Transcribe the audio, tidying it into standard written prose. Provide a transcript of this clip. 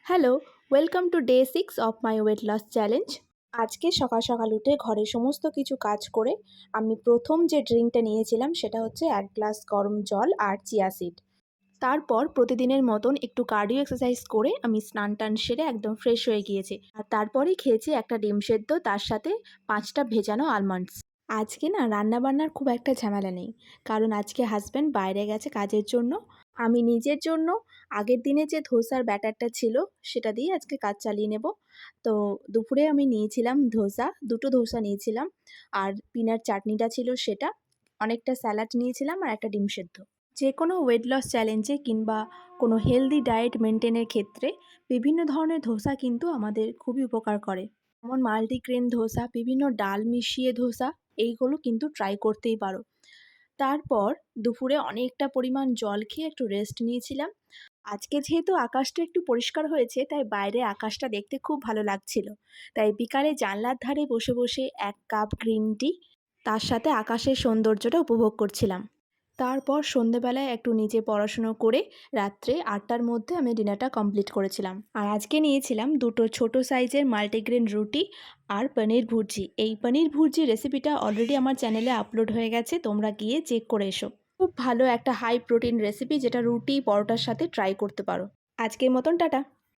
Hello, welcome to day 6 of my weight loss challenge. আজকে সকাল সকাল উঠে ঘরের সমস্ত কিছু কাজ করে আমি প্রথম যে ড্রিঙ্কটা নিয়েছিলাম সেটা হচ্ছে 1 গ্লাস গরম জল আর চিয়া সিড। তারপর প্রতিদিনের মতন একটু কার্ডিও এক্সারসাইজ করে আমি স্নান টান সেরে একদম ফ্রেশ হয়ে গিয়েছি। আর তারপরেই খেয়েছি একটা ডিম সেদ্ধ, তার সাথে 5টা ভেজানো আলমন্ডস। আজকে না রান্নাবান্নার খুব একটা ঝামেলা নেই, কারণ আজকে হাজব্যান্ড বাইরে গেছে কাজের জন্য। আমি নিজের জন্য আগের দিনে যে ধোসার ব্যাটারটা ছিল সেটা দিয়ে আজকে কাজ চালিয়ে নেব। তো দুপুরে আমি নিয়েছিলাম ধোসা, 2টো ধোসা নিয়েছিলাম, আর পিনাট চাটনিটা ছিল সেটা, অনেকটা স্যালাড নিয়েছিলাম আর একটা ডিম সেদ্ধ। যে কোনো ওয়েট লস চ্যালেঞ্জে কিংবা কোনো হেলদি ডায়েট মেনটেনের ক্ষেত্রে বিভিন্ন ধরনের ধোসা কিন্তু আমাদের খুবই উপকার করে। যেমন মাল্টিগ্রেন ধোসা, বিভিন্ন ডাল মিশিয়ে ধোসা, এইগুলো কিন্তু ট্রাই করতেই পারো। তারপর দুপুরে অনেকটা পরিমাণ জল খেয়ে একটু রেস্ট নিয়েছিলাম। আজকে যেহেতু আকাশটা একটু পরিষ্কার হয়েছে তাই বাইরে আকাশটা দেখতে খুব ভালো লাগছিল। তাই বিকালে জানলার ধারে বসে বসে 1 কাপ গ্রিন টি, তার সাথে আকাশের সৌন্দর্যটা উপভোগ করছিলাম। তারপর সন্ধেবেলায় একটু নিজে পড়াশুনো করে রাত্রে 8টার মধ্যে আমি ডিনারটা কমপ্লিট করেছিলাম। আর আজকে নিয়েছিলাম 2টো ছোট সাইজের মাল্টিগ্রেন রুটি আর পনির ভুর্জি। এই পনির ভুর্জি রেসিপিটা অলরেডি আমার চ্যানেলে আপলোড হয়ে গেছে, তোমরা গিয়ে চেক করে এসো। খুব ভালো একটা হাই প্রোটিন রেসিপি যেটা রুটি পরোটার সাথে ট্রাই করতে পারো। আজকের মতন টাটা।